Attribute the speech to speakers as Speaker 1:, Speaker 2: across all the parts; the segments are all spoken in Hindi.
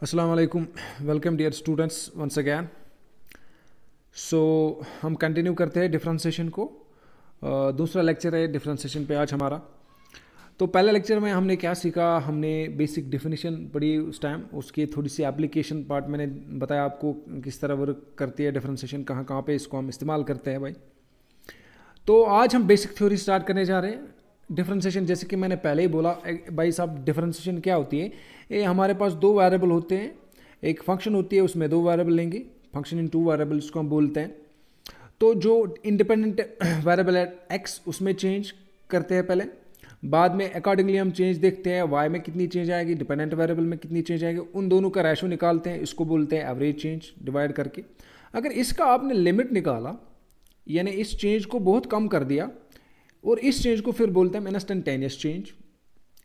Speaker 1: अस्सलाम वालेकुम, welcome dear students once again. So हम कंटिन्यू करते हैं डिफ्रेंशिएशन को। दूसरा लेक्चर है डिफ्रेंशिएशन पे आज हमारा। तो पहले लेक्चर में हमने क्या सीखा, हमने बेसिक डेफिनेशन पढ़ी उस टाइम, उसकी थोड़ी सी एप्लीकेशन पार्ट मैंने बताया आपको किस तरह वर्क करती है डिफ्रेंशिएशन, कहाँ कहाँ पे इसको हम इस्तेमाल करते हैं भाई। तो आज हम बेसिक थ्योरी स्टार्ट करने जा रहे हैं। डिफ्रेंशिएशन जैसे कि मैंने पहले ही बोला भाई साहब, डिफ्रेंशिएशन क्या होती है। ये हमारे पास दो वेरिएबल होते हैं, एक फंक्शन होती है, उसमें दो वेरिएबल लेंगे, फंक्शन इन टू वेरिएबल इसको हम बोलते हैं। तो जो इंडिपेंडेंट वेरिएबल है एक्स, उसमें चेंज करते हैं पहले, बाद में अकॉर्डिंगली हम चेंज देखते हैं, वाई में कितनी चेंज आएगी, डिपेंडेंट वेरिएबल में कितनी चेंज आएगी, उन दोनों का रेशो निकालते हैं, इसको बोलते हैं एवरेज चेंज डिवाइड करके। अगर इसका आपने लिमिट निकाला, यानी इस चेंज को बहुत कम कर दिया, और इस चेंज को फिर बोलते हैं instantaneous change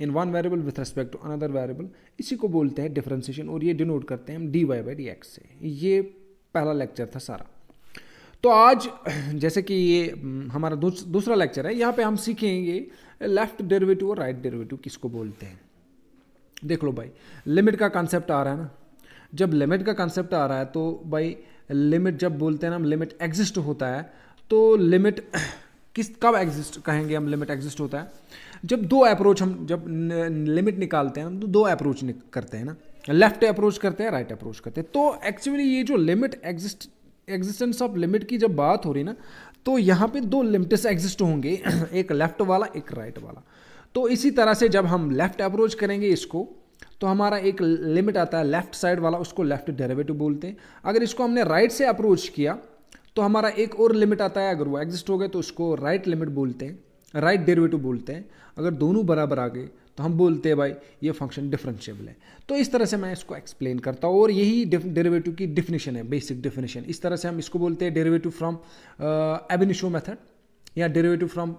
Speaker 1: in one variable with respect to another variable, इसी को बोलते हैं डिफरेंशिएशन, और ये डिनोट करते हैं हम dy बाई डी एक्स से। ये पहला लेक्चर था सारा। तो आज जैसे कि ये हमारा दूसरा लेक्चर है, यहाँ पे हम सीखेंगे लेफ्ट डेरिवेटिव और राइट डेरिवेटिव किसको बोलते हैं। देख लो भाई, लिमिट का कंसेप्ट आ रहा है ना। जब लिमिट का कंसेप्ट आ रहा है तो भाई लिमिट जब बोलते हैं ना, हम लिमिट एग्जिस्ट होता है, तो लिमिट कब एग्जिस्ट कहेंगे हम, लिमिट एग्जिस्ट होता है जब दो अप्रोच, हम जब लिमिट निकालते हैं तो दो अप्रोच करते हैं ना, लेफ्ट अप्रोच करते हैं, राइट अप्रोच करते हैं। तो एक्चुअली ये जो लिमिट एग्जिस्टेंस ऑफ लिमिट की जब बात हो रही ना, तो यहाँ पे दो लिमिट्स एग्जिस्ट होंगे, एक लेफ्ट वाला एक राइट वाला। तो इसी तरह से जब हम लेफ्ट अप्रोच करेंगे इसको, तो हमारा एक लिमिट आता है लेफ्ट साइड वाला, उसको लेफ्ट डेरिवेटिव बोलते हैं। अगर इसको हमने राइट से अप्रोच किया तो हमारा एक और लिमिट आता है, अगर वो एग्जिस्ट हो गए तो उसको राइट लिमिट बोलते हैं, राइट डेरिवेटिव बोलते हैं। अगर दोनों बराबर आ गए तो हम बोलते हैं भाई ये फंक्शन डिफरेंशिएबल है। तो इस तरह से मैं इसको एक्सप्लेन करता हूँ, और यही डेरिवेटिव की डिफिनेशन है, बेसिक डिफिनेशन। इस तरह से हम इसको बोलते हैं डेरिवेटिव फ्रॉम एब इनिशियो मेथड, या डेरिवेटिव फ्रॉम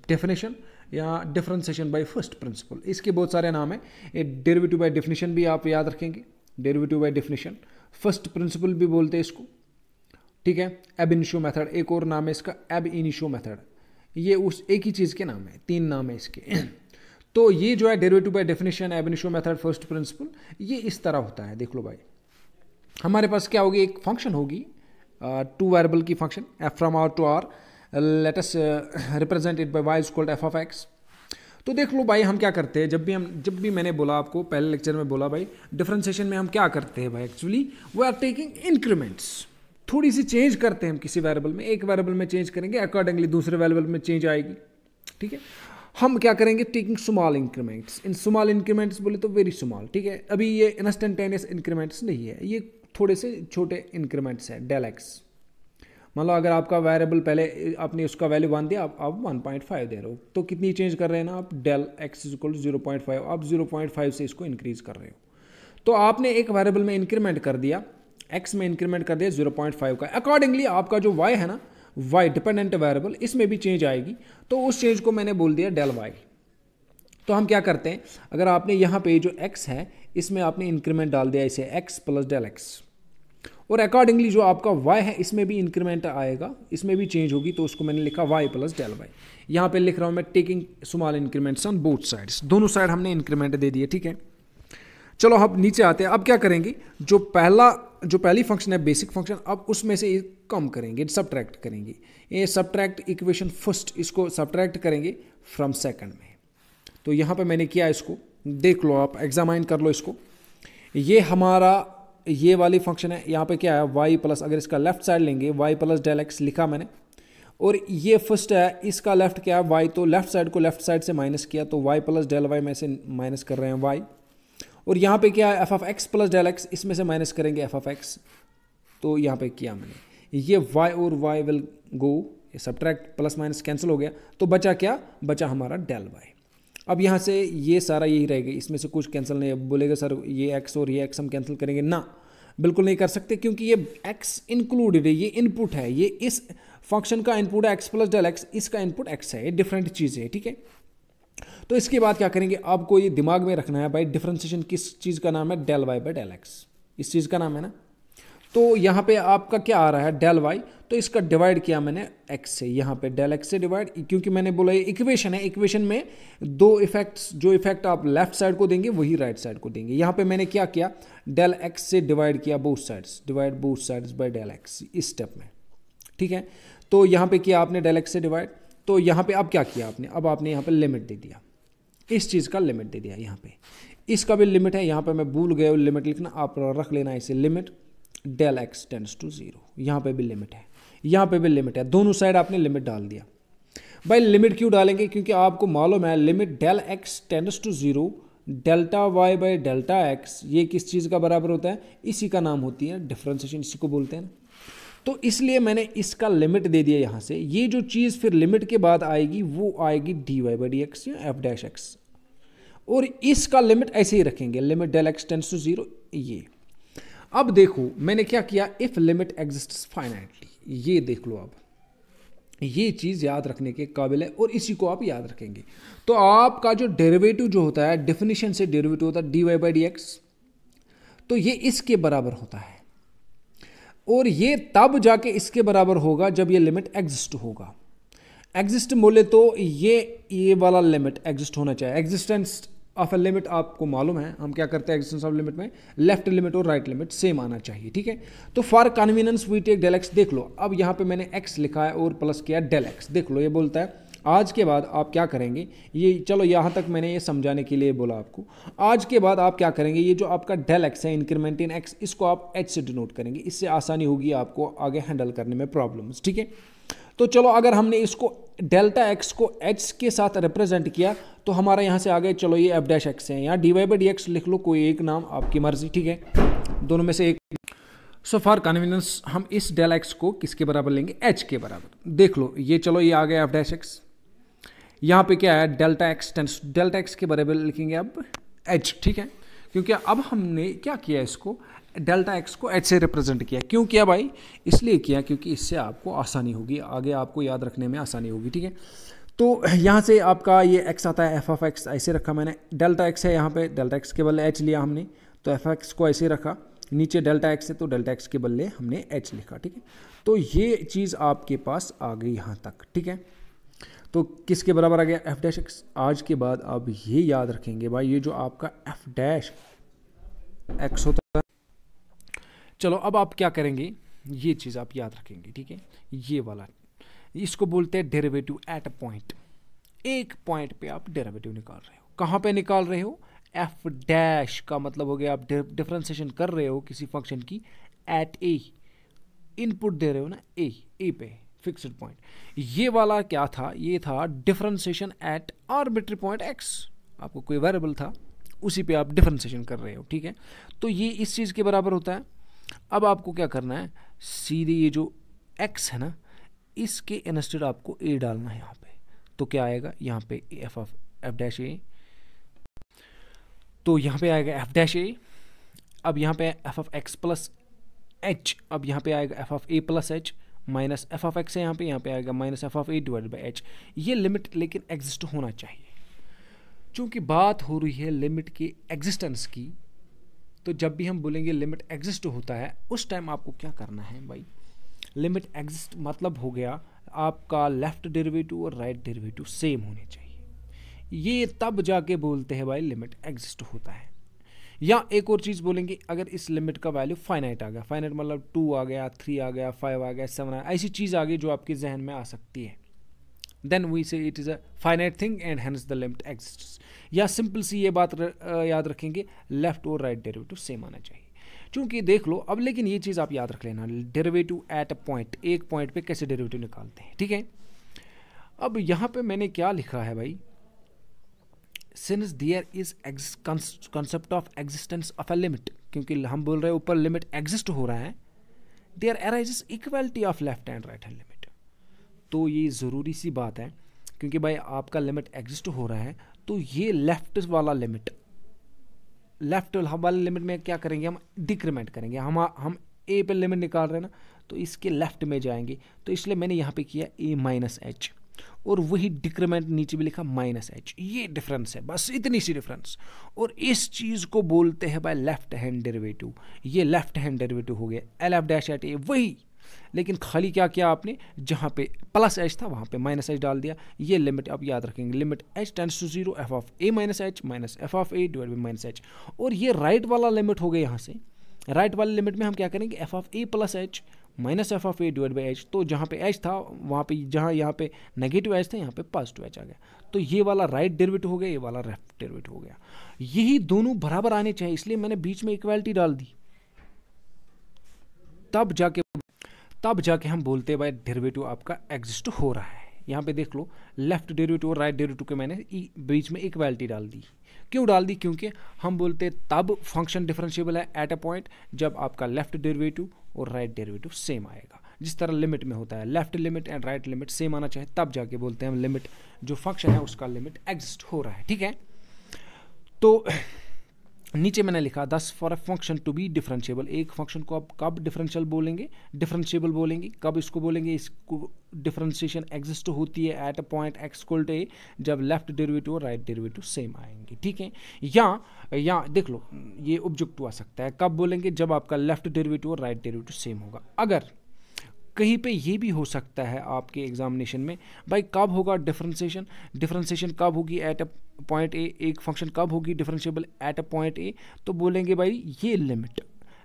Speaker 1: डेफिनेशन, या डिफरेंशिएशन बाय फर्स्ट प्रिंसिपल। इसके बहुत सारे नाम है। डेरिवेटिव बाय डेफिनेशन भी आप याद रखेंगे, derivative by definition, first principle भी बोलते हैं इसको, ठीक है। एब इनिशियो मेथड एक और नाम है इसका, एब इनिशियो मेथड। ये उस एक ही चीज़ के नाम है, तीन नाम है इसके। तो ये जो है डेरिवेटिव बाय डेफिनेशन, एब इनिशियो मेथड, फर्स्ट प्रिंसिपल, ये इस तरह होता है। देख लो भाई, हमारे पास क्या होगी, एक फंक्शन होगी, टू वेरिएबल की function, f from are to r, let us represent it by y is equal to f of x. तो देख लो भाई, हम क्या करते हैं, जब भी मैंने बोला आपको पहले लेक्चर में बोला भाई, डिफरेंशिएशन में हम क्या करते हैं भाई, actually we are taking increments, थोड़ी सी चेंज करते हैं हम किसी वेरिएबल में, एक वेरिएबल में चेंज करेंगे, अकॉर्डिंगली दूसरे वेरिएबल में चेंज आएगी, ठीक है। हम क्या करेंगे, taking small increments. In small increments बोले तो वेरी स्मॉल, ठीक है। अभी ये इंस्टेंटेनियस इंक्रीमेंट्स नहीं है, ये थोड़े से छोटे इंक्रीमेंट्स है। डेल एक्स, मान लो अगर आपका वेरिएबल पहले आपने उसका वैल्यू 1 दिया, आप 1.5 दे रहे हो, तो कितनी चेंज कर रहे हैं ना आप, del x is equal to 0.5, आप 0.5 से इसको इंक्रीज कर रहे हो। तो आपने एक वेरिएबल में इंक्रीमेंट कर दिया, एक्स में इंक्रीमेंट कर दिया 0.5 का, अकॉर्डिंगली आपका जो वाई है ना, वाई डिपेंडेंट वेरिएबल, इसमें भी चेंज आएगी, तो उस चेंज को मैंने बोल दिया डेल वाई। तो हम क्या करते हैं, अगर आपने यहाँ पे जो एक्स है इसमें आपने इंक्रीमेंट डाल दिया, इसे एक्स प्लस डेल एक्स, और अकॉर्डिंगली जो आपका y है इसमें भी इंक्रीमेंट आएगा, इसमें भी चेंज होगी, तो उसको मैंने लिखा y प्लस डेल वाई। यहाँ पे लिख रहा हूँ मैं taking small increments on both sides, दोनों साइड हमने इंक्रीमेंट दे दिए, ठीक है। चलो अब नीचे आते हैं। अब क्या करेंगे, जो पहली फंक्शन है बेसिक फंक्शन, अब उसमें से कम करेंगे, सब्ट्रैक्ट करेंगे। ये सब्ट्रैक्ट इक्वेशन फर्स्ट, इसको सब्ट्रैक्ट करेंगे फ्रॉम सेकंड में। तो यहाँ पे मैंने किया, इसको देख लो, आप एग्जामाइन कर लो इसको। ये हमारा ये वाली फंक्शन है, यहाँ पे क्या है y प्लस, अगर इसका लेफ्ट साइड लेंगे y प्लस डेल एक्स लिखा मैंने, और ये फर्स्ट है, इसका लेफ्ट क्या है y, तो लेफ्ट साइड को लेफ्ट साइड से माइनस किया, तो y प्लस डेल वाई में से माइनस कर रहे हैं y, और यहाँ पे क्या है f of x plus del x, इसमें से माइनस करेंगे एफ ऑफ एक्स, तो यहाँ पे किया मैंने, ये y और y will go, subtract plus minus cancel हो गया, तो बचा क्या, बचा हमारा डेल y। अब यहाँ से ये सारा यही रहेगा, इसमें से कुछ कैंसिल नहीं, बोलेगा सर ये x और ये x हम कैंसिल करेंगे, ना बिल्कुल नहीं कर सकते, क्योंकि ये x इंक्लूडेड है, ये इनपुट है, ये इस फंक्शन का इनपुट है x प्लस डेल एक्स, इसका इनपुट x है, ये डिफरेंट चीज़ है, ठीक है। तो इसके बाद क्या करेंगे, आपको ये दिमाग में रखना है भाई, डिफरेंशिएशन किस चीज़ का नाम है, del y by del x, इस चीज़ का नाम है ना। तो यहाँ पे आपका क्या आ रहा है, डेल वाई, तो इसका डिवाइड किया मैंने x से, यहाँ पे डेल x से डिवाइड, क्योंकि मैंने बोला ये इक्वेशन है, इक्वेशन में दो इफेक्ट्स, जो इफेक्ट आप लेफ्ट साइड को देंगे वही राइट साइड को देंगे। यहाँ पे मैंने क्या किया, डेल एक्स से डिवाइड किया both sides, divide both sides by del x इस स्टेप में, ठीक है। तो यहाँ पे किया आपने डेल एक्स से डिवाइड, तो यहाँ पे अब क्या किया आपने, अब आपने यहाँ पे लिमिट दे दिया, इस चीज़ का लिमिट दे दिया, यहाँ पे इसका भी लिमिट है, यहाँ पे मैं भूल गया लिमिट लिखना, आप रख लेना इसे limit del x tends to 0, यहाँ पे भी लिमिट है, यहाँ पे भी लिमिट है, दोनों साइड आपने लिमिट डाल दिया। भाई लिमिट क्यों डालेंगे, क्योंकि आपको मालूम है limit del x tends to 0 delta y by delta x ये किस चीज़ का बराबर होता है, इसी का नाम होती है डिफरेंशिएशन, इसी को बोलते हैं ना। तो इसलिए मैंने इसका लिमिट दे दिया यहाँ से, ये जो चीज़ फिर लिमिट के बाद आएगी वो आएगी d y by d x या एफ डैश एक्स, और इसका लिमिट ऐसे ही रखेंगे, limit del x tends to 0 ये। अब देखो मैंने क्या किया, इफ लिमिट एग्जिस्ट्स फाइनाइटली, ये देख लो, अब ये चीज़ याद रखने के काबिल है और इसी को आप याद रखेंगे। तो आपका जो डेरिवेटिव जो होता है, डेफिनेशन से डेरिवेटिव होता है d y by d x, तो ये इसके बराबर होता है, और ये तब जाके इसके बराबर होगा जब ये लिमिट एग्जिस्ट होगा। एग्जिस्ट बोले तो ये वाला लिमिट एग्जिस्ट होना चाहिए। एग्जिस्टेंस ऑफ ए लिमिट आपको मालूम है, हम क्या करते हैं एग्जिस्टेंस ऑफ लिमिट में, लेफ्ट लिमिट और राइट लिमिट सेम आना चाहिए, ठीक है। तो for convenience we take del x, देख लो अब यहाँ पे मैंने एक्स लिखा है और प्लस किया डेल एक्स, देख लो ये बोलता है आज के बाद आप क्या करेंगे, ये चलो यहाँ तक मैंने ये समझाने के लिए बोला आपको। आज के बाद आप क्या करेंगे, ये जो आपका डेल एक्स है इंक्रीमेंट इन एक्स, इसको आप एच से डिनोट करेंगे, इससे आसानी होगी आपको आगे हैंडल करने में प्रॉब्लम्स, ठीक है। तो चलो अगर हमने इसको डेल्टा एक्स को एच के साथ रिप्रेजेंट किया तो हमारा यहाँ से आ गए, चलो ये एफ डैश एक्स है, यहाँ d y by d x लिख लो, कोई एक नाम आपकी मर्जी, ठीक है, दोनों में से एक। सो फॉर कन्वीनियंस हम इस डेल एक्स को किसके बराबर लेंगे, एच के बराबर। देख लो ये, चलो ये आ गया एफ डैश एक्स, यहाँ पे क्या है delta x tense, delta x के बराबर लिखेंगे अब एच, ठीक है, क्योंकि अब हमने क्या किया, इसको डेल्टा एक्स को एच से रिप्रेजेंट किया। क्यों किया भाई, इसलिए किया क्योंकि इससे आपको आसानी होगी, आगे आपको याद रखने में आसानी होगी, ठीक है। तो यहाँ से आपका ये एक्स आता है, एफ ऑफ एक्स ऐसे रखा मैंने, डेल्टा एक्स है यहाँ पे, डेल्टा एक्स के बदले एच लिया हमने, तो एफ एक्स को ऐसे रखा, नीचे डेल्टा एक्स है तो डेल्टा एक्स के बदले हमने एच लिखा, ठीक है। तो ये चीज़ आपके पास आ गई यहाँ तक, ठीक है। तो किसके बराबर आ गया, एफ डैश एक्स। आज के बाद आप ये याद रखेंगे भाई, ये जो आपका एफ डैश एक्स होता है, चलो अब आप क्या करेंगे, ये चीज़ आप याद रखेंगे, ठीक है। ये वाला इसको बोलते हैं डेरिवेटिव एट अ पॉइंट, एक पॉइंट पे आप डेरिवेटिव निकाल रहे हो, कहाँ पे निकाल रहे हो, एफ डैश का मतलब हो गया आप डिफरेंशिएशन कर रहे हो किसी फंक्शन की एट ए, इनपुट दे रहे हो ना ए पे फिक्स्ड पॉइंट। ये वाला क्या था, ये था differentiation at arbitrary point x, आपको कोई वेरिएबल था उसी पे आप डिफरेंशिएशन कर रहे हो, ठीक है। तो ये इस चीज़ के बराबर होता है। अब आपको क्या करना है, सीधे ये जो x है ना, इसके इंस्टेड आपको a डालना है यहाँ पे, तो क्या आएगा यहाँ पे एफ ऑफ एफ डैश ए, तो यहाँ पे आएगा एफ डैश ए, अब यहाँ पे F of x plus H, अब यहाँ पे आएगा F of a plus h minus f of x है यहाँ पे आएगा minus f of A divided by h. ये लिमिट लेकिन एग्जिस्ट होना चाहिए, चूँकि बात हो रही है लिमिट के एग्जिस्टेंस की, तो जब भी हम बोलेंगे लिमिट एग्जिस्ट होता है उस टाइम आपको क्या करना है भाई, लिमिट एग्जिस्ट मतलब हो गया आपका लेफ्ट डेरिवेटिव और राइट डेरिवेटिव सेम होने चाहिए, ये तब जाके बोलते हैं भाई लिमिट एग्जिस्ट होता है। या एक और चीज़ बोलेंगे, अगर इस लिमिट का वैल्यू फाइनाइट आ गया, फाइनाइट मतलब 2 आ गया, 3 आ गया, 5 आ गया, 7 आ गया, ऐसी चीज़ आ गई जो आपके जहन में आ सकती है, देन वी से it is a finite thing and hence the limit exists. या सिंपल सी ये बात याद रखेंगे, लेफ्ट और राइट डेरिवेटिव सेम आना चाहिए, क्योंकि देख लो अब, लेकिन ये चीज़ आप याद रख लेना, डेरिवेटिव एट अ पॉइंट, एक पॉइंट पे कैसे डेरिवेटिव निकालते हैं, ठीक है। अब यहाँ पे मैंने क्या लिखा है भाई, since there is concept of existence of a limit, क्योंकि हम बोल रहे हैं ऊपर लिमिट एग्जिस्ट हो रहा है, there arises equality of left and right hand limit. तो ये ज़रूरी सी बात है, क्योंकि भाई आपका लिमिट एग्जिस्ट हो रहा है, तो ये लेफ्ट वाला लिमिट, लेफ्ट वाले लिमिट में क्या करेंगे, हम डिक्रीमेंट करेंगे, हम ए पे लिमिट निकाल रहे हैं ना, तो इसके लेफ्ट में जाएंगे, तो इसलिए मैंने यहाँ पे किया ए माइनस एच, और वही डिक्रीमेंट नीचे भी लिखा माइनस एच। ये डिफरेंस है, बस इतनी सी डिफरेंस, और इस चीज़ को बोलते हैं भाई लेफ्ट हैंड डेरिवेटिव। ये लेफ्ट हैंड डेरिवेटिव हो गया, एल एफ डैश एट ए, वही लेकिन खाली क्या किया आपने, जहाँ पे प्लस एच था वहाँ पे माइनस एच डाल दिया। ये लिमिट आप याद रखेंगे, limit h tends to 0 F of a minus h minus f of a divide by minus h. और ये राइट वाला लिमिट हो गया। यहाँ से राइट वाले लिमिट में हम क्या करेंगे, F of a plus h minus f of a divide by H. तो जहाँ पे एच था वहाँ पे, जहाँ यहाँ पे नेगेटिव एच था यहाँ पे पॉजिटिव एच आ गया। तो ये वाला राइट डेरिवेटिव हो गया, ये वाला लेफ्ट डेरिवेटिव हो गया। यही दोनों बराबर आने चाहिए, इसलिए मैंने बीच में इक्वालिटी डाल दी। तब जाके हम बोलते हैं भाई डेरिवेटिव आपका एग्जिस्ट हो रहा है। यहाँ पे देख लो, लेफ्ट डेरिवेटिव और राइट डेरिवेटिव के मैंने बीच में इक्वालिटी डाल दी। क्यों डाल दी, क्योंकि हम बोलते हैं तब फंक्शन डिफरेंशिएबल है एट अ पॉइंट जब आपका लेफ्ट डेरिवेटिव और राइट डेरिवेटिव सेम आएगा। जिस तरह लिमिट में होता है, left limit and right limit same आना चाहिए, तब जाके बोलते हैं हम लिमिट जो फंक्शन है उसका लिमिट एग्जिस्ट हो रहा है। ठीक है, तो नीचे मैंने लिखा thus for a function to be differentiable. एक फंक्शन को आप कब डिफरेंशियल बोलेंगे, डिफरेंशिएबल बोलेंगे, कब इसको बोलेंगे, इसको डिफरेंशिएशन एग्जिस्ट होती है at a point x equal to a जब लेफ्ट डेरिवेटिव और राइट डेरिवेटिव सेम आएंगे। ठीक है, या देख लो ये ऑब्जेक्टिव आ सकता है, कब बोलेंगे, जब आपका लेफ्ट डेरिवेटिव और राइट डेरिवेटिव सेम होगा। अगर कहीं पे ये भी हो सकता है आपके एग्जामिनेशन में, भाई कब होगा डिफरेंशिएशन कब होगी एट अ पॉइंट ए, एक फंक्शन कब होगी differentiable at a point a, तो बोलेंगे भाई ये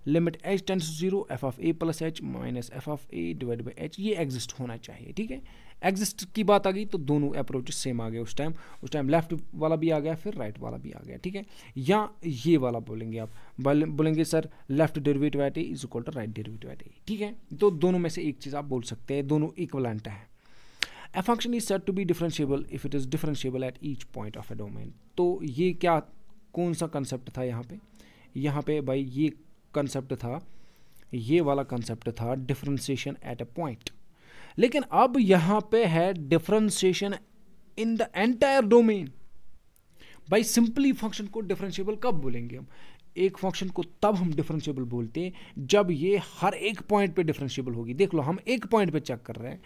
Speaker 1: limit h tends to 0 F of a plus h minus f of a divide by h, ये एग्जिस्ट होना चाहिए। ठीक है, एग्जिस्ट की बात आ गई तो दोनों अप्रोच सेम आ गए। उस टाइम लेफ्ट वाला भी आ गया, फिर राइट वाला भी आ गया। ठीक है, या ये वाला बोलेंगे आप, बोलेंगे sir left derivative at a is equal to right derivative at a. ठीक है, तो दोनों में से एक चीज़ आप बोल सकते हैं, दोनों इक्वलेंट है। A function is said to be differentiable if it is differentiable at each point of a domain। तो ये क्या, कौन सा कंसेप्ट था यहाँ पे भाई, ये कंसेप्ट था, ये वाला कंसेप्ट था डिफरेंशिएशन एट अ पॉइंट। लेकिन अब यहाँ पे है differentiation in the entire domain. भाई सिंपली फंक्शन को डिफरेंशिएबल कब बोलेंगे हम, एक फंक्शन को तब हम डिफरेंशिएबल बोलते हैं जब ये हर एक पॉइंट पे डिफरेंशिएबल होगी। देख लो हम एक पॉइंट पे चेक कर रहे हैं,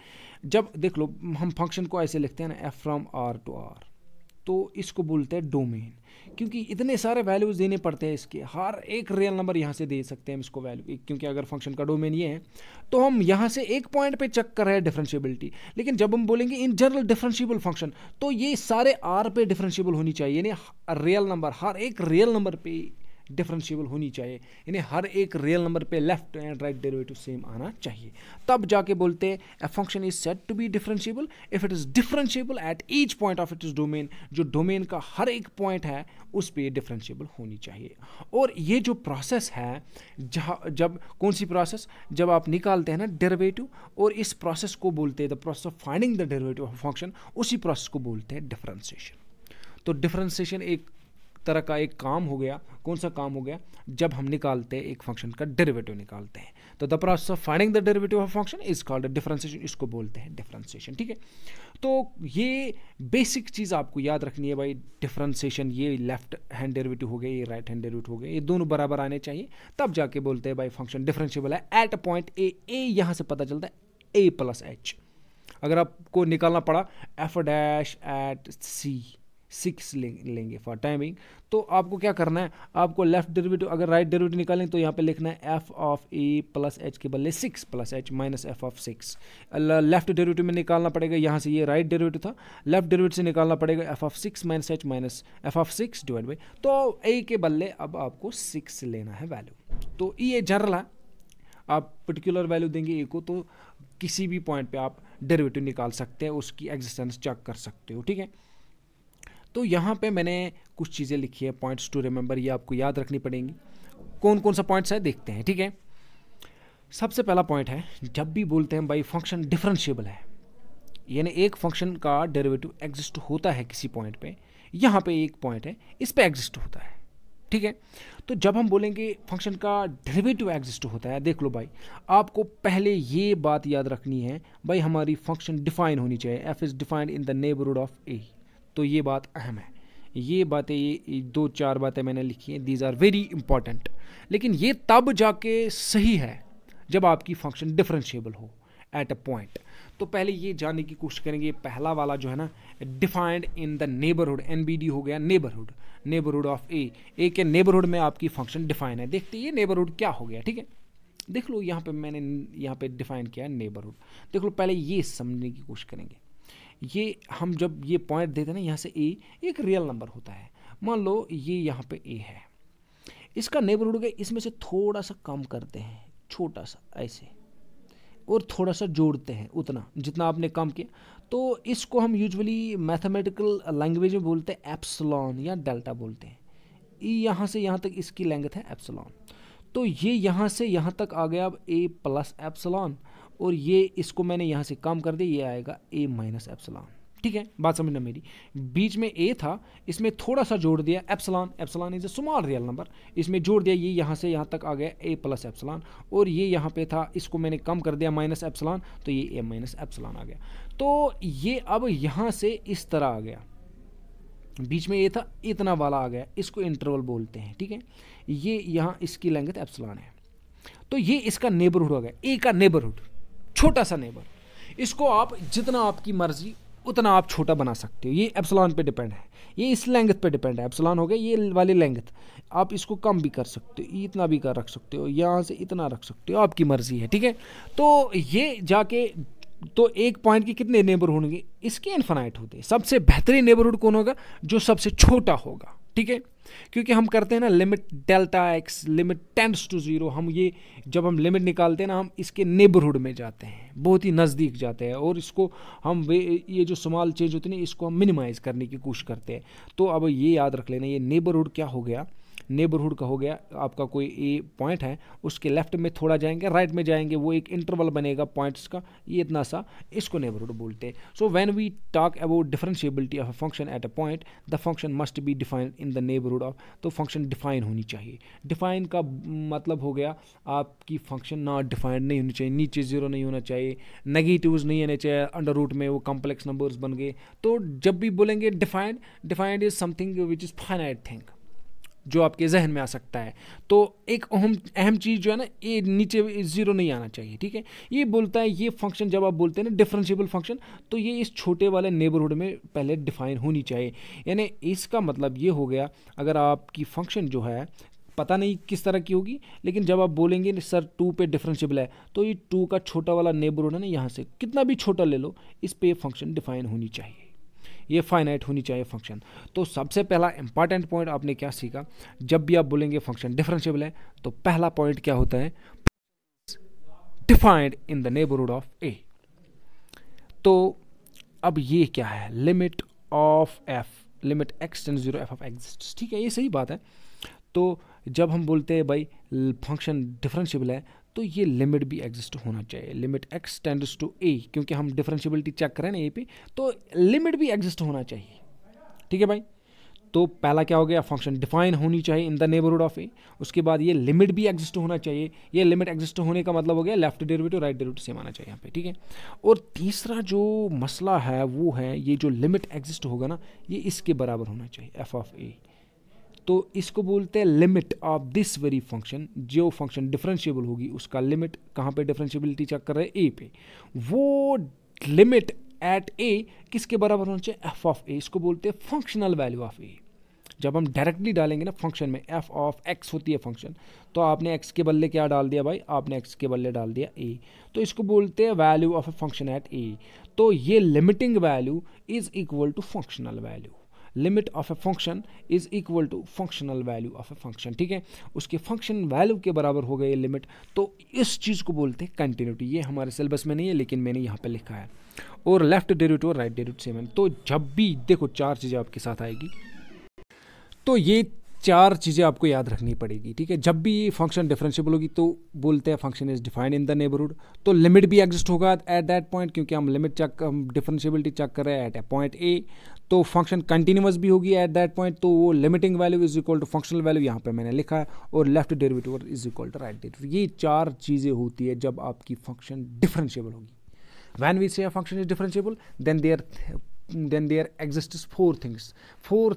Speaker 1: जब देख लो हम फंक्शन को ऐसे लिखते हैं ना, f from are to R, तो इसको बोलते हैं डोमेन, क्योंकि इतने सारे वैल्यूज देने पड़ते हैं इसके, हर एक रियल नंबर यहाँ से दे सकते हैं हम इसको वैल्यू, क्योंकि अगर फंक्शन का डोमेन ये है तो हम यहाँ से एक पॉइंट पे चेक कर रहे हैं डिफरेंशिएबिलिटी। लेकिन जब हम बोलेंगे इन जनरल डिफरेंशिएबल फंक्शन, तो ये सारे आर पे डिफरेंशिएबल होनी चाहिए, यानी रियल नंबर, हर एक रियल नंबर पे डिफरेंशिएबल होनी चाहिए, यानी हर एक रियल नंबर पे left and right derivative same आना चाहिए। तब जाके बोलते हैं a function is said to be differentiable if it is differentiable at each point of it is domain. जो डोमेन का हर एक पॉइंट है उस पे डिफरेंशिएबल होनी चाहिए। और ये जो प्रोसेस है, जब कौन सी प्रोसेस, जब आप निकालते हैं ना डेरिवेटिव, और इस प्रोसेस को बोलते हैं the process of finding the derivative of function, उसी प्रोसेस को बोलते हैं डिफरेंशिएशन। तो डिफरेंशिएशन एक तरह का एक काम हो गया। कौन सा काम हो गया, जब हम निकालते हैं एक फंक्शन का डेरिवेटिव निकालते हैं, तो the process of finding the derivative of function is called differentiation, इसको बोलते हैं डिफरेंशिएशन। ठीक है, तो ये बेसिक चीज़ आपको याद रखनी है भाई, डिफरेंशिएशन, ये लेफ्ट हैंड डेरिवेटिव हो गए, ये राइट हैंड डेरिवेटिव हो गए, ये दोनों बराबर आने चाहिए, तब जाके बोलते हैं भाई फंक्शन डिफरेंशिएबल है एट अ पॉइंट ए। ए यहाँ से पता चलता है ए प्लस एच। अगर आपको निकालना पड़ा एफ डैश एट सी 6 लेंगे फॉर टाइमिंग, तो आपको क्या करना है, आपको लेफ्ट डेरिवेटिव, अगर राइट डेरिवेटिव निकालें तो यहाँ पे लिखना है f of a plus H के बदले 6 plus h minus f of 6। Left derivative में निकालना पड़ेगा, यहाँ से ये राइट डेरिवेटिव था, लेफ्ट डेरिवेटिव से निकालना पड़ेगा F of 6 minus h minus f of 6 divide by, तो ए के बदले अब आपको 6 लेना है वैल्यू। तो ये जनरल है, आप पर्टिकुलर वैल्यू देंगे ए को, तो किसी भी पॉइंट पे आप डेरिवेटिव निकाल सकते हैं, उसकी एग्जिस्टेंस चेक कर सकते हो। ठीक है, तो यहाँ पे मैंने कुछ चीज़ें लिखी है, पॉइंट्स टू रिमेंबर, ये आपको याद रखनी पड़ेंगी। कौन कौन सा पॉइंट्स है देखते हैं। ठीक है, सबसे पहला पॉइंट है, जब भी बोलते हैं भाई फंक्शन डिफरेंशिएबल है, यानी एक फंक्शन का डेरिवेटिव एग्जिस्ट होता है किसी पॉइंट पे, यहाँ पे एक पॉइंट है इस पे एग्जिस्ट होता है। ठीक है, तो जब हम बोलेंगे फंक्शन का डेरिवेटिव एग्जिस्ट होता है, देख लो भाई, आपको पहले ये बात याद रखनी है भाई, हमारी फंक्शन डिफाइन होनी चाहिए, F is defined in the neighbourhood of a. तो ये बात अहम है, ये बातें, ये 2-4 बातें मैंने लिखी हैं, दीज आर वेरी इंपॉर्टेंट। लेकिन ये तब जाके सही है जब आपकी फंक्शन डिफरेंशिएबल हो एट अ पॉइंट। तो पहले ये जानने की कोशिश करेंगे, पहला वाला जो है ना, defined in the neighbourhood, NBD हो गया नेबरहुड ऑफ ए के नेबरहुड में आपकी फंक्शन डिफाइन है। देखते ये नेबरहुड क्या हो गया। ठीक है, देख लो यहाँ पे मैंने यहाँ पे डिफाइन किया है नेबरहुड। देख लो पहले ये समझने की कोशिश करेंगे। ये हम जब ये पॉइंट देते हैं ना, यहाँ से ए एक रियल नंबर होता है। मान लो ये यहाँ पे ए है, इसका नेबरहुड का इसमें से थोड़ा सा कम करते हैं, छोटा सा ऐसे, और थोड़ा सा जोड़ते हैं उतना जितना आपने कम किया। तो इसको हम यूजुअली मैथमेटिकल लैंग्वेज में बोलते हैं एप्सिलॉन या डेल्टा बोलते हैं। यहाँ से यहाँ तक इसकी लेंथ है एप्सिलॉन। तो ये यहाँ से यहाँ तक आ गया अब ए प्लस एप्सिलॉन, और ये इसको मैंने यहाँ से कम कर दिया, ये आएगा ए माइनस एप्सिलॉन। ठीक है, बात समझना मेरी। बीच में ए था, इसमें थोड़ा सा जोड़ दिया epsilon, epsilon is a small real number, इसमें जोड़ दिया, ये यहाँ से यहाँ तक आ गया ए प्लस एप्सिलॉन, और ये यहाँ पे था, इसको मैंने कम कर दिया माइनस एप्सिलॉन, तो ये ए माइनस एप्सिलॉन आ गया। तो ये अब यहाँ से इस तरह आ गया, बीच में ये था, इतना वाला आ गया, इसको इंटरवल बोलते हैं। ठीक है, ये यहाँ इसकी लेंथ एप्सिलॉन है। तो ये इसका नेबरहुड हो गया, ए का नेबरहुड, छोटा सा नेबर। इसको आप जितना आपकी मर्जी उतना आप छोटा बना सकते हो, ये एप्सिलॉन पे डिपेंड है, ये इस लेंथ पे डिपेंड है। एप्सिलॉन हो गया ये वाली लेंथ, आप इसको कम भी कर सकते हो, इतना भी कर रख सकते हो, यहाँ से इतना रख सकते हो, आपकी मर्जी है। ठीक है, तो ये जाके तो एक पॉइंट के कितने नेबरहुड होंगे, इसके इन्फिनाइट होते हैं। सबसे बेहतरीन नेबरहुड कौन होगा, जो सबसे छोटा होगा। ठीक है, क्योंकि हम करते हैं ना limit delta x, limit tends to 0, हम ये जब हम लिमिट निकालते हैं ना, हम इसके नेबरहुड में जाते हैं, बहुत ही नज़दीक जाते हैं, और इसको हम ये जो स्मॉल चेंज होती है ना, इसको हम मिनिमाइज़ करने की कोशिश करते हैं। तो अब ये याद रख लेना, ये नेबरहुड क्या हो गया, नेबरहुड का हो गया आपका कोई ए पॉइंट है, उसके लेफ्ट में थोड़ा जाएंगे, राइट में जाएंगे, वो एक इंटरवल बनेगा पॉइंट्स का, ये इतना सा, इसको नेबरहुड बोलते हैं। So when we talk about differentiability of a function at a point, the function must be defined in the neighbourhood of, तो फंक्शन डिफाइन होनी चाहिए। डिफाइन का मतलब हो गया आपकी फंक्शन नॉट डिफाइंड नहीं होनी चाहिए, नीचे 0 नहीं होना चाहिए, नेगेटिव्स नहीं आने चाहिए, अंडर रूट में वो कॉम्प्लेक्स नंबर्स बन गए। तो जब भी बोलेंगे defined, defined is something which is finite thing, जो आपके जहन में आ सकता है। तो एक अहम चीज़ जो है ना, ये नीचे 0 नहीं आना चाहिए। ठीक है, ये बोलता है ये फंक्शन, जब आप बोलते हैं ना डिफरेंशिएबल फंक्शन, तो ये इस छोटे वाले नेबरहुड में पहले डिफाइन होनी चाहिए। यानी इसका मतलब ये हो गया, अगर आपकी फंक्शन जो है पता नहीं किस तरह की होगी, लेकिन जब आप बोलेंगे सर 2 पे डिफरेंशिएबल है, तो ये 2 का छोटा वाला नेबरहुड है ना, यहाँ से कितना भी छोटा ले लो, इस पे फंक्शन डिफाइन होनी चाहिए, ये फाइनाइट होनी चाहिए फंक्शन। तो सबसे पहला इंपॉर्टेंट पॉइंट आपने क्या सीखा, जब भी आप बोलेंगे फंक्शन डिफरेंशिएबल है, तो पहला पॉइंट क्या होता है, defined in the neighbourhood of a. तो अब ये क्या है, limit of F, limit x tends 0 F of exists. ठीक है, ये सही बात है। तो जब हम बोलते हैं भाई फंक्शन डिफरेंशिएबल है, तो ये लिमिट भी एग्जिस्ट होना चाहिए, लिमिट एक्स टेंड्स टू ए, क्योंकि हम डिफरेंशिएबिलिटी चेक करें ना ए पे, तो लिमिट भी एग्जिस्ट होना चाहिए। ठीक है भाई, तो पहला क्या हो गया, फंक्शन डिफाइन होनी चाहिए इन द नेबरहुड ऑफ ए, उसके बाद ये लिमिट भी एग्जिस्ट होना चाहिए। ये लिमिट एग्जिस्ट होने का मतलब हो गया left derivative right derivative same आना चाहिए यहाँ पे। ठीक है, और तीसरा जो मसला है वो है, ये जो लिमिट एग्जिस्ट होगा ना, ये इसके बराबर होना चाहिए, एफ ऑफ ए। तो इसको बोलते हैं limit of this very function. जो फंक्शन डिफरेंशिएबल होगी उसका लिमिट कहाँ पे डिफरेंशिएबिलिटी चेक कर रहे हैं, ए पे, वो लिमिट एट ए किसके बराबर होना चाहिए, एफ ऑफ ए। इसको बोलते हैं फंक्शनल वैल्यू ऑफ ए। जब हम डायरेक्टली डालेंगे ना फंक्शन में, एफ ऑफ एक्स होती है फंक्शन, तो आपने एक्स के बदले क्या डाल दिया भाई, आपने एक्स के बदले डाल दिया ए, तो इसको बोलते हैं value of a function at a. तो ये limiting value is equal to functional value, limit of a function is equal to functional value of a function. ठीक है, उसके फंक्शन वैल्यू के बराबर हो गए लिमिट, तो इस चीज़ को बोलते हैं कंटिन्यूटी। ये हमारे सिलेबस में नहीं है, लेकिन मैंने यहाँ पे लिखा है। और लेफ्ट डेरिवेटिव और राइट डेरिवेटिव सेम है। तो जब भी देखो 4 चीज़ें आपके साथ आएगी, तो ये 4 चीज़ें आपको याद रखनी पड़ेगी। ठीक है, जब भी फंक्शन डिफरेंशिएबल होगी तो बोलते हैं function is defined in the neighbourhood, तो लिमिट भी एग्जिस्ट होगा एट दैट पॉइंट, क्योंकि हम लिमिट चेक, हम डिफरेंशिएबिलिटी चेक कर रहे हैं एट ए पॉइंट ए। तो फंक्शन कंटिन्यूअस भी होगी एट दैट पॉइंट, तो वो limiting value is equal to functional value, यहाँ पे मैंने लिखा है, और left derivative is equal to right derivative. ये 4 चीज़ें होती है जब आपकी फंक्शन डिफरेंशिएबल होगी। When we say function is differentiable, then there exists 4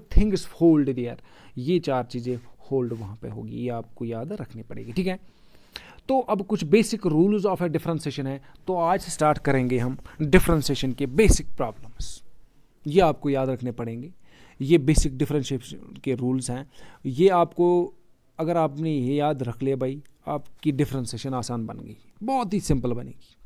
Speaker 1: things hold there। ये 4 चीज़ें होल्ड वहाँ पे होगी, ये आपको याद रखनी पड़ेगी। ठीक है, तो अब कुछ basic rules of A differentiation है। तो आज स्टार्ट करेंगे हम डिफरेंशिएशन के बेसिक प्रॉब्लम्स, ये आपको याद रखने पड़ेंगे। ये बेसिक डिफरेंशिएशन के रूल्स हैं, ये आपको अगर आपने ये याद रख लिया भाई, आपकी डिफरेंशिएशन आसान बन गई, बहुत ही सिंपल बनेगी।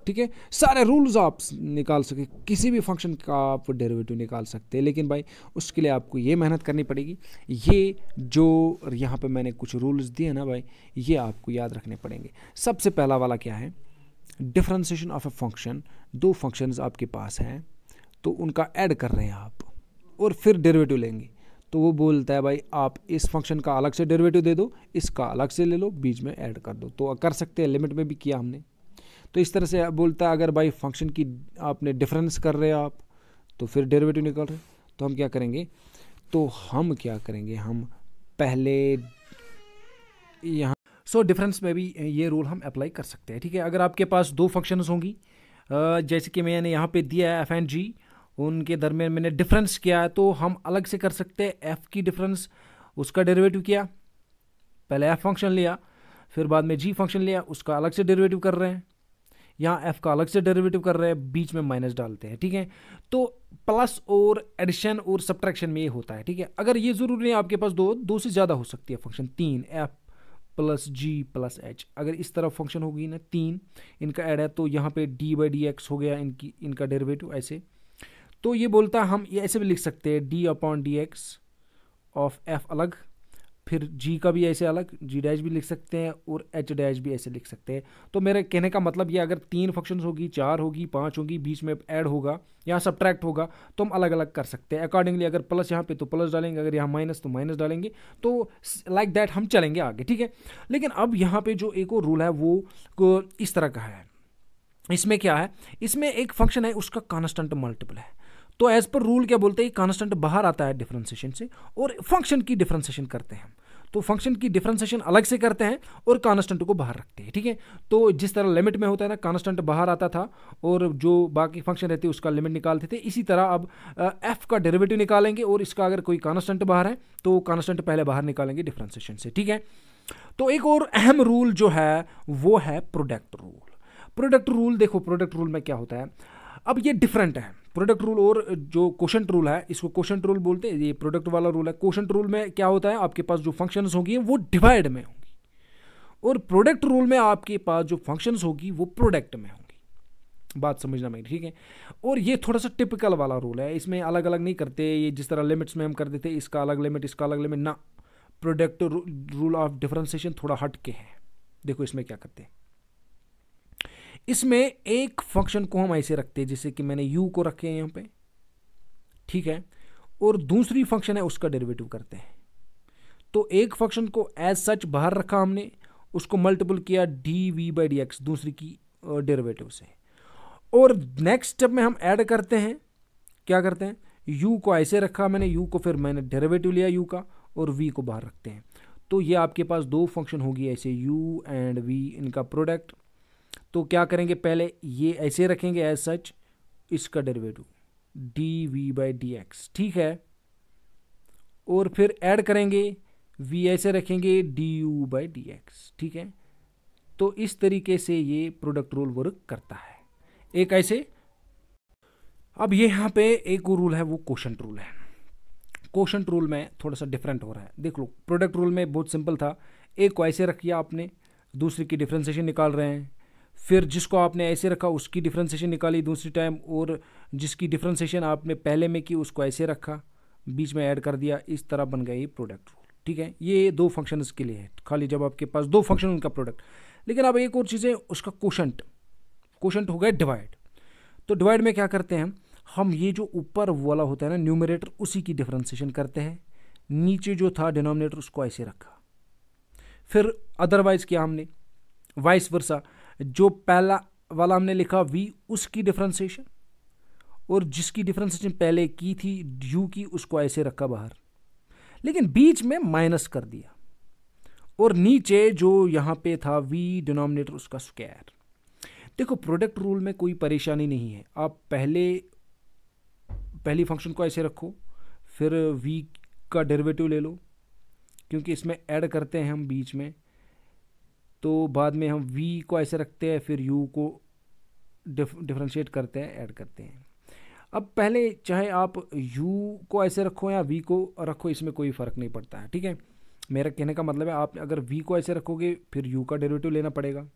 Speaker 1: ठीक है, सारे रूल्स आप निकाल सके, किसी भी फंक्शन का आप डेरिवेटिव निकाल सकते हैं, लेकिन भाई उसके लिए आपको ये मेहनत करनी पड़ेगी। ये जो यहाँ पे मैंने कुछ रूल्स दिए ना भाई, ये आपको याद रखने पड़ेंगे। सबसे पहला वाला क्या है, डिफरेंशिएशन ऑफ ए फंक्शन। दो फंक्शंस आपके पास हैं तो उनका ऐड कर रहे हैं आप और फिर डेरिवेटिव लेंगे, तो वो बोलता है भाई आप इस फंक्शन का अलग से डेरिवेटिव दे दो, इसका अलग से ले लो, बीच में ऐड कर दो। तो कर सकते हैं, लिमिट में भी किया हमने। तो इस तरह से बोलता है अगर भाई फंक्शन की आपने डिफरेंस कर रहे हो आप, तो फिर डेरिवेटिव निकाल रहे, तो हम क्या करेंगे, हम पहले यहाँ डिफरेंस में भी ये रूल हम अप्लाई कर सकते हैं। ठीक है, अगर आपके पास दो फंक्शंस होंगी, जैसे कि मैंने यहाँ पे दिया है एफ एंड जी, उनके दरमियान मैंने डिफरेंस किया है, तो हम अलग से कर सकते हैं। एफ की डिफरेंस, उसका डेरिवेटिव किया, पहले एफ फंक्शन लिया, फिर बाद में जी फंक्शन लिया, उसका अलग से डेरिवेटिव कर रहे हैं। यहाँ एफ का अलग से डेरिवेटिव कर रहे हैं, बीच में माइनस डालते हैं। ठीक है, तो प्लस और एडिशन और सब्ट्रैक्शन में ये होता है। ठीक है, अगर ये जरूरी नहीं, आपके पास दो से ज़्यादा हो सकती है फंक्शन, 3 एफ प्लस जी प्लस एच। अगर इस तरफ फंक्शन होगी ना 3, इनका ऐड है, तो यहाँ पे डी बाई डी एक्स हो गया इनका डेरिवेटिव ऐसे। तो ये बोलता है हम ये ऐसे भी लिख सकते हैं, D upon D x of F अलग, फिर जी का भी ऐसे अलग, जी डैश भी लिख सकते हैं और एच डैश भी ऐसे लिख सकते हैं। तो मेरे कहने का मतलब ये, अगर 3 फंक्शंस होगी, 4 होगी, 5 होगी, बीच में ऐड होगा, यहाँ सब्ट्रैक्ट होगा, तो हम अलग अलग कर सकते हैं अकॉर्डिंगली। अगर प्लस यहाँ पे तो प्लस डालेंगे, अगर यहाँ माइनस तो माइनस डालेंगे, तो लाइक दैट हम चलेंगे आगे। ठीक है, लेकिन अब यहाँ पे जो एक और रूल है वो इस तरह का है। इसमें क्या है, इसमें एक फंक्शन है, उसका कांस्टेंट मल्टीपल है। तो एज पर रूल क्या बोलते हैं, कांस्टेंट बाहर आता है डिफरेंशिएशन से और फंक्शन की डिफरेंशिएशन करते हैं। तो फंक्शन की डिफरेंशिएशन अलग से करते हैं और कांस्टेंट को बाहर रखते हैं। ठीक है, तो जिस तरह लिमिट में होता है ना, कांस्टेंट बाहर आता था और जो बाकी फंक्शन रहते उसका लिमिट निकालते थे, इसी तरह अब एफ का डेरिवेटिव निकालेंगे और इसका अगर कोई कांस्टेंट बाहर है तो कांस्टेंट पहले बाहर निकालेंगे डिफरेंशिएशन से। ठीक है, तो एक और अहम रूल जो है वो है प्रोडक्ट रूल। प्रोडक्ट रूल देखो, प्रोडक्ट रूल में क्या होता है, अब ये डिफरेंट है प्रोडक्ट रूल और जो कोशेंट रूल है, इसको कोशेंट रूल बोलते हैं, ये प्रोडक्ट वाला रूल है। कोशेंट रूल में क्या होता है, आपके पास जो फंक्शंस होंगी वो डिवाइड में होंगी, और प्रोडक्ट रूल में आपके पास जो फंक्शंस होगी वो प्रोडक्ट में होंगी। बात समझना मेरी, ठीक है। और ये थोड़ा सा टिपिकल वाला रूल है, इसमें अलग अलग नहीं करते, ये जिस तरह लिमिट्स में हम कर देते इसका अलग लिमिट इसका अलग लिमिट ना, प्रोडक्ट रूल ऑफ डिफरेंशिएशन थोड़ा हट के है। देखो इसमें क्या करते हैं, इसमें एक फंक्शन को हम ऐसे रखते हैं जैसे कि मैंने u को रखे हैं यहाँ पे, ठीक है, और दूसरी फंक्शन है उसका डेरिवेटिव करते हैं। तो एक फंक्शन को एज सच बाहर रखा हमने, उसको मल्टीपल किया dv बाई डी एक्स दूसरी की डेरिवेटिव से, और नेक्स्ट स्टेप में हम ऐड करते हैं, क्या करते हैं, u को ऐसे रखा मैंने, u को फिर मैंने डेरिवेटिव लिया u का और v को बाहर रखते हैं। तो ये आपके पास दो फंक्शन होगी ऐसे u एंड v, इनका प्रोडक्ट। तो क्या करेंगे, पहले ये ऐसे रखेंगे एज सच, इसका derivative dv by d x, ठीक है, और फिर ऐड करेंगे v ऐसे रखेंगे du बाई डी एक्स, ठीक है। तो इस तरीके से ये प्रोडक्ट रूल वर्क करता है, एक ऐसे। अब ये यहाँ पे एक रूल है वो कोशेंट रूल है। कोशेंट रूल में थोड़ा सा डिफरेंट हो रहा है, देख लो। प्रोडक्ट रूल में बहुत सिंपल था, एक को ऐसे रखिया आपने, दूसरी की डिफरेंशिएशन निकाल रहे हैं, फिर जिसको आपने ऐसे रखा उसकी डिफरेंशिएशन निकाली दूसरी टाइम, और जिसकी डिफरेंशिएशन आपने पहले में की उसको ऐसे रखा, बीच में ऐड कर दिया, इस तरह बन गया ये प्रोडक्ट रूल, ठीक है। ये दो फंक्शंस के लिए है, खाली जब आपके पास दो फंक्शन उनका प्रोडक्ट। लेकिन अब एक और चीज़ है, उसका कोशेंट, कोशेंट हो गया डिवाइड। तो डिवाइड में क्या करते हैं हम, ये जो ऊपर वाला होता है ना न्यूमरेटर, उसी की डिफरेंशिएशन करते हैं, नीचे जो था डिनोमिनेटर उसको ऐसे रखा। फिर अदरवाइज किया हमने वाइस वर्सा, जो पहला वाला हमने लिखा v, उसकी डिफरेंशिएशन, और जिसकी डिफरेंशिएशन पहले की थी u की, उसको ऐसे रखा बाहर, लेकिन बीच में माइनस कर दिया, और नीचे जो यहाँ पे था v डिनोमिनेटर उसका स्क्वायर। देखो प्रोडक्ट रूल में कोई परेशानी नहीं है, आप पहली फंक्शन को ऐसे रखो, फिर v का डेरिवेटिव ले लो, क्योंकि इसमें ऐड करते हैं हम बीच में, तो बाद में हम v को ऐसे रखते हैं, फिर u को डिफरेंशिएट करते हैं, ऐड करते हैं। अब पहले चाहे आप u को ऐसे रखो या v को रखो, इसमें कोई फ़र्क नहीं पड़ता है, ठीक है। मेरा कहने का मतलब है आप अगर v को ऐसे रखोगे फिर u का डेरिवेटिव लेना पड़ेगा,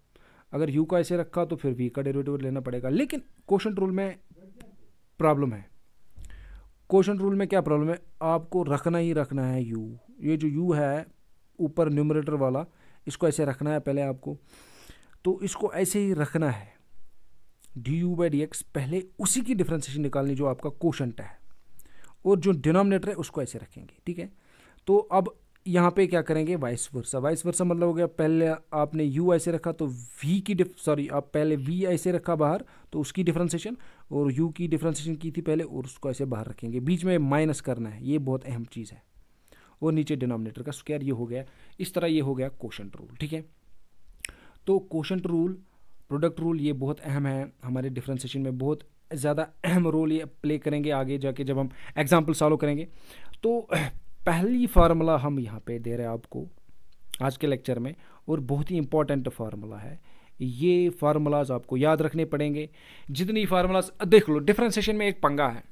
Speaker 1: अगर u को ऐसे रखा तो फिर v का डेरिवेटिव लेना पड़ेगा। लेकिन क्वोशंट रूल में प्रॉब्लम है। क्वोशंट रूल में क्या प्रॉब्लम है, आपको रखना ही रखना है u, ये जो u है ऊपर न्यूमरेटर वाला, इसको ऐसे रखना है पहले आपको, तो इसको ऐसे ही रखना है du/dx, पहले उसी की डिफरेंशिएशन निकालनी जो आपका क्वोशंट है, और जो डिनोमिनेटर है उसको ऐसे रखेंगे, ठीक है। तो अब यहाँ पे क्या करेंगे, वाइस वर्सा। वाइस वर्सा मतलब हो गया पहले आपने u ऐसे रखा तो v की आप पहले v ऐसे रखा बाहर तो उसकी डिफरेंशिएशन, और u की डिफरेंशिएशन की थी पहले और उसको ऐसे बाहर रखेंगे, बीच में माइनस करना है, ये बहुत अहम चीज़ है, और नीचे डिनोमिनेटर का स्क्वायर, ये हो गया इस तरह, ये हो गया क्वोशंट रूल, ठीक है। तो क्वोशंट रूल, प्रोडक्ट रूल, ये बहुत अहम है हमारे डिफरेंशिएशन में, बहुत ज़्यादा अहम रोल ये प्ले करेंगे आगे जाके जब हम एग्जाम्पल सॉल्व करेंगे। तो पहली फार्मूला हम यहाँ पे दे रहे हैं आपको आज के लेक्चर में, और बहुत ही इंपॉर्टेंट फार्मूला है। ये फार्मूलाज आपको याद रखने पड़ेंगे। जितनी फार्मूलाज देख लो, डिफरेंशिएशन में एक पंगा है,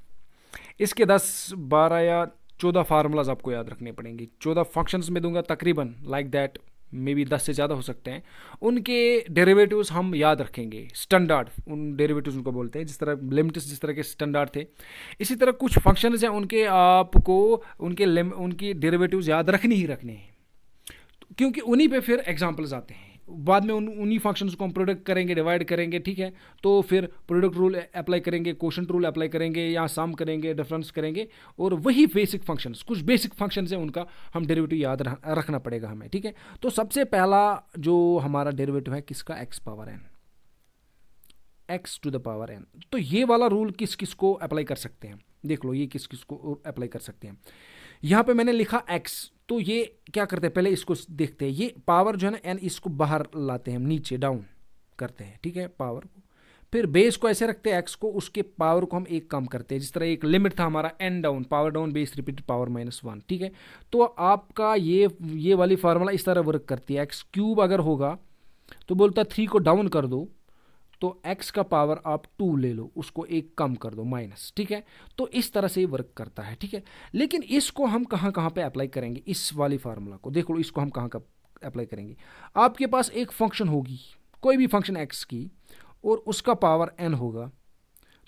Speaker 1: इसके 10, 12 या 14 फार्मूलाज आपको याद रखने पड़ेंगे। 14 फंक्शंस में दूंगा तकरीबन, लाइक दैट, मे बी 10 से ज़्यादा हो सकते हैं। उनके डेरिवेटिव्स हम याद रखेंगे, स्टैंडर्ड उन डेरिवेटिव्स उनको बोलते हैं, जिस तरह लिमिट्स जिस तरह के स्टैंडर्ड थे, इसी तरह कुछ फंक्शंस हैं उनके आपको उनकी डेरिवेटिव्स याद रखनी ही रखने हैं, क्योंकि उन्हीं पे फिर एग्जांपल्स आते हैं। बाद में उन्हीं फंक्शंस को हम प्रोडक्ट करेंगे, डिवाइड करेंगे, ठीक है। तो फिर प्रोडक्ट रूल अप्लाई करेंगे, क्वोशंट रूल अप्लाई करेंगे, या सम करेंगे, डिफरेंस करेंगे, और वही बेसिक फंक्शंस, कुछ बेसिक फंक्शंस हैं उनका हम डेरिवेटिव याद रखना पड़ेगा हमें, ठीक है। तो सबसे पहला जो हमारा डेरिवेटिव है किसका, x power n, x to the power n। तो ये वाला रूल किस किस को अप्लाई कर सकते हैं, देख लो ये किस किस को अप्लाई कर सकते हैं। यहाँ पे मैंने लिखा x, तो ये क्या करते हैं, पहले इसको देखते हैं। ये पावर जो है ना n, इसको बाहर लाते हैं हम, नीचे डाउन करते हैं, ठीक है, पावर को। फिर बेस को ऐसे रखते हैं x को, उसके पावर को हम एक कम करते हैं, जिस तरह एक लिमिट था हमारा n down, power down, base repeat, power -1, ठीक है। तो आपका ये वाली फार्मूला इस तरह वर्क करती है। x³ अगर होगा तो बोलता 3 को डाउन कर दो, तो x का पावर आप 2 ले लो, उसको एक कम कर दो, माइनस, ठीक है। तो इस तरह से वर्क करता है, ठीक है। लेकिन इसको हम कहाँ कहाँ पे अप्लाई करेंगे, इस वाली फार्मूला को देख लो, इसको हम कहाँ कहाँ अप्लाई करेंगे। आपके पास एक फंक्शन होगी, कोई भी फंक्शन x की, और उसका पावर n होगा,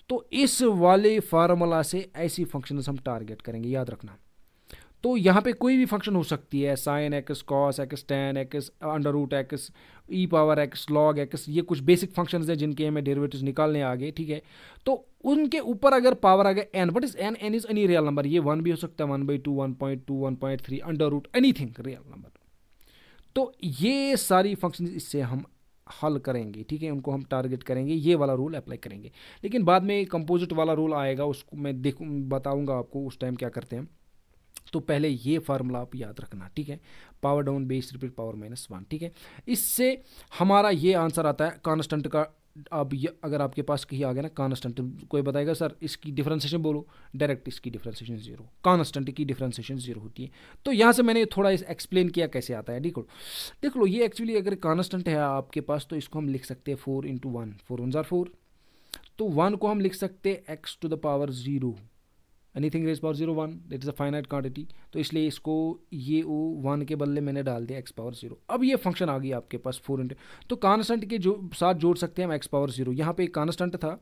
Speaker 1: तो इस वाले फार्मूला से ऐसी फंक्शन हम टारगेट करेंगे, याद रखना। तो यहाँ पे कोई भी फंक्शन हो सकती है, sine x, cos x, tan x, √x, e power x, log x, ये कुछ बेसिक फंक्शंस हैं जिनके हमें डेरिवेटिव्स निकालने आगे, ठीक है। तो उनके ऊपर अगर पावर आ गया n, but is n is any real number, ये 1 भी हो सकता है, 1/2, 1.2, 1.3, √ एनीथिंग रियल नंबर। तो ये सारी फंक्शन इससे हम हल करेंगे, ठीक है, उनको हम टारगेट करेंगे, ये वाला रूल अप्लाई करेंगे। लेकिन बाद में कंपोजिट वाला रूल आएगा, उसको मैं बताऊंगा आपको उस टाइम क्या करते हैं। तो पहले ये फार्मूला आप याद रखना, ठीक है, power down, base repeat, power -1, ठीक है। इससे हमारा ये आंसर आता है कांस्टेंट का। अब अगर आपके पास कहीं आ गया ना कांस्टेंट, कोई बताएगा सर इसकी डिफरेंशिएशन बोलो, डायरेक्ट इसकी डिफरेंशिएशन 0, कांस्टेंट की डिफरेंशिएशन 0 होती है। तो यहाँ से मैंने थोड़ा एक्सप्लेन किया कैसे आता है, देख लो ये एक्चुअली अगर कांस्टेंट है आपके पास, तो इसको हम लिख सकते हैं 4 × 1, 4 1 ज़ार 4, तो 1 को हम लिख सकते हैं x to the power 0, anything raise power 0 1, that is a finite quantity. तो इसलिए इसको ये 1 के बदले मैंने डाल दिया x पावर 0। अब ये फंक्शन आ गई आपके पास 4 × तो कांस्टेंट के जो साथ जोड़ सकते हैं हम x पावर 0। यहाँ पे एक कांस्टेंट था,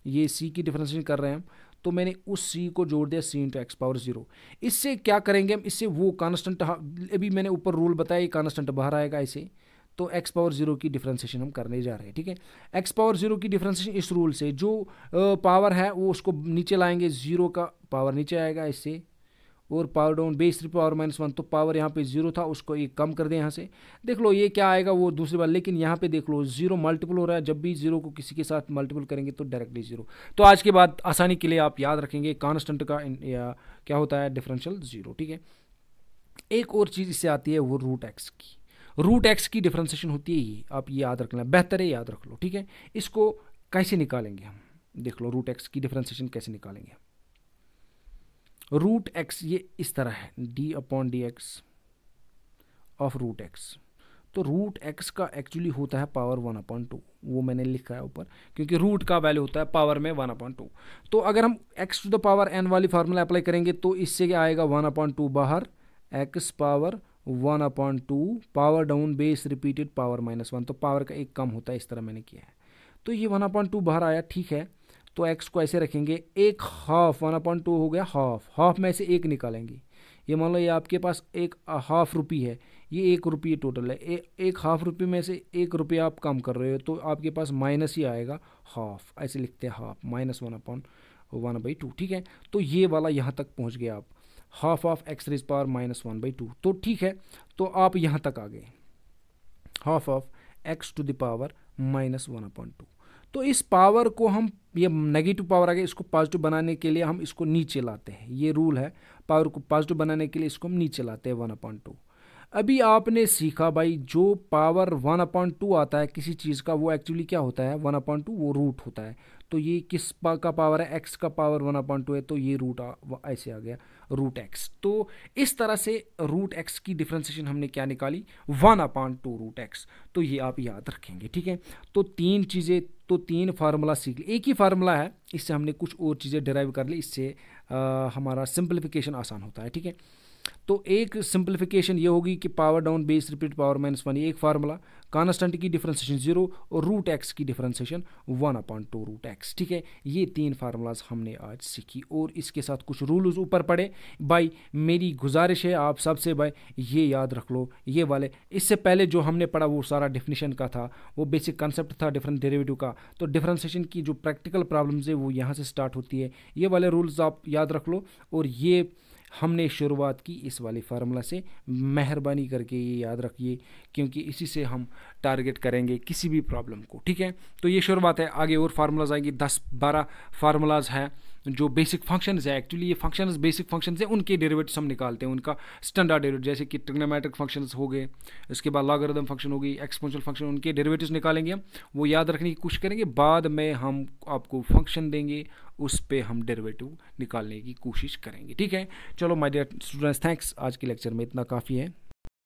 Speaker 1: ये c की डिफरेंशिएशन कर रहे हैं हम, तो मैंने उस c को जोड़ दिया c × x पावर 0। इससे क्या करेंगे हम, इससे वो कांस्टेंट, अभी मैंने ऊपर रूल बताया, कांस्टेंट बाहर आएगा ऐसे, तो x पावर 0 की डिफरेंशिएशन हम करने जा रहे हैं, ठीक है। x पावर 0 की डिफरेंशिएशन इस रूल से, जो पावर है वो उसको नीचे लाएंगे, 0 का पावर नीचे आएगा इससे, और पावर डाउन, बेस पावर -1, तो पावर यहाँ पे 0 था, उसको एक कम कर दें यहाँ से, देख लो ये क्या आएगा वो दूसरी बार। लेकिन यहाँ पे देख लो 0 मल्टीपल हो रहा है, जब भी 0 को किसी के साथ मल्टीपल करेंगे तो डायरेक्टली 0। तो आज के बाद आसानी के लिए आप याद रखेंगे कांस्टेंट का या क्या होता है, डिफरेंशियल 0, ठीक है। एक और चीज़ इससे आती है वो √x की, √x की डिफरेंशिएशन होती है ये, आप ये याद रखना, बेहतर है याद रख लो, ठीक है। इसको कैसे निकालेंगे हम, देख लो √x की डिफरेंशिएशन कैसे निकालेंगे। √x ये इस तरह है, d/dx ऑफ √x। तो √x का एक्चुअली होता है पावर 1/2, वो मैंने लिखा है ऊपर, क्योंकि रूट का वैल्यू होता है पावर में 1/2। तो अगर हम x to the power n वाली फार्मूला अप्लाई करेंगे तो इससे क्या आएगा, 1/2 बाहर, x power 1/2 power down base repeated power -1, तो पावर का एक कम होता है, इस तरह मैंने किया है। तो ये 1/2 बाहर आया, ठीक है। तो x को ऐसे रखेंगे, एक हाफ 1/2 हो गया, हाफ में से एक निकालेंगे। ये मान लो ये आपके पास एक हाफ रुपी है, ये 1 रुपये टोटल है, एक हाफ रुपये में से 1 रुपया आप कम कर रहे हो, तो आपके पास माइनस ही आएगा हाफ, ऐसे लिखते हैं हाफ -1/2, ठीक है। तो ये वाला यहाँ तक पहुँच गया आप, half of x raise power -1/2, तो ठीक है। तो आप यहाँ तक आ गए, half of x to the power -1/2। तो इस पावर को हम, ये नेगेटिव पावर आ गया, इसको पॉजिटिव बनाने के लिए हम इसको नीचे लाते हैं, ये रूल है, पावर को पॉजिटिव बनाने के लिए इसको हम नीचे लाते हैं 1/2। अभी आपने सीखा भाई, जो पावर 1/2 आता है किसी चीज़ का, वो एक्चुअली क्या होता है, 1/2 वो रूट होता है। तो ये किस का पावर है, x का पावर 1/2 है, तो ये रूट ऐसे आ गया रूट x। तो इस तरह से रूट x की डिफ्रेंसिएशन हमने क्या निकाली, 1/2 रूट x। तो ये आप याद रखेंगे, ठीक है। तो 3 चीज़ें, तो 3 फार्मूला सीख ली, एक ही फार्मूला है, इससे हमने कुछ और चीज़ें डिराइव कर ली, इससे हमारा सिंप्लीफिकेशन आसान होता है, ठीक है। तो एक सिंप्लीफिकेशन ये होगी कि power down base repeat power -1, ये एक फार्मूला, कांस्टेंट की डिफरेंशिएशन 0 और रूट x की डिफरेंशिएशन 1/2 रूट x, ठीक है। ये 3 फार्मूलाज हमने आज सीखी और इसके साथ कुछ रूल्स ऊपर पड़े। भाई मेरी गुजारिश है आप सबसे, भाई ये याद रख लो, ये वाले, इससे पहले जो हमने पढ़ा वो सारा डेफिनेशन का था, वो बेसिक कंसेप्ट था डिफरेंट डेरिवेटिव का। तो डिफरेंशिएशन की जो प्रैक्टिकल प्रॉब्लम्स है वो यहाँ से स्टार्ट होती है, ये वाले रूल्स आप याद रख लो। और ये हमने शुरुआत की इस वाले फार्मूला से, मेहरबानी करके ये याद रखिए, क्योंकि इसी से हम टारगेट करेंगे किसी भी प्रॉब्लम को, ठीक है। तो ये शुरुआत है, आगे और फार्मूलाज आएंगे, 10-12 फार्मूलाज हैं जो बेसिक फंक्शंस है। एक्चुअली ये फंक्शंस बेसिक फंक्शंस है, उनके डेरिवेटिव्स हम निकालते हैं, उनका स्टैंडर्ड डेरिवेटिव, जैसे कि ट्रिग्नोमेट्रिक फंक्शंस हो गए, इसके बाद लॉगरिथम फंक्शन हो गई, एक्सपोनेंशियल फंक्शन, उनके डेरिवेटिव्स निकालेंगे हम, वो याद रखने की कोशिश करेंगे। बाद में हम आपको फंक्शन देंगे, उस पर हम डेरिवेटिव निकालने की कोशिश करेंगे, ठीक है। चलो माय डियर स्टूडेंट्स, थैंक्स, आज के लेक्चर में इतना काफ़ी है।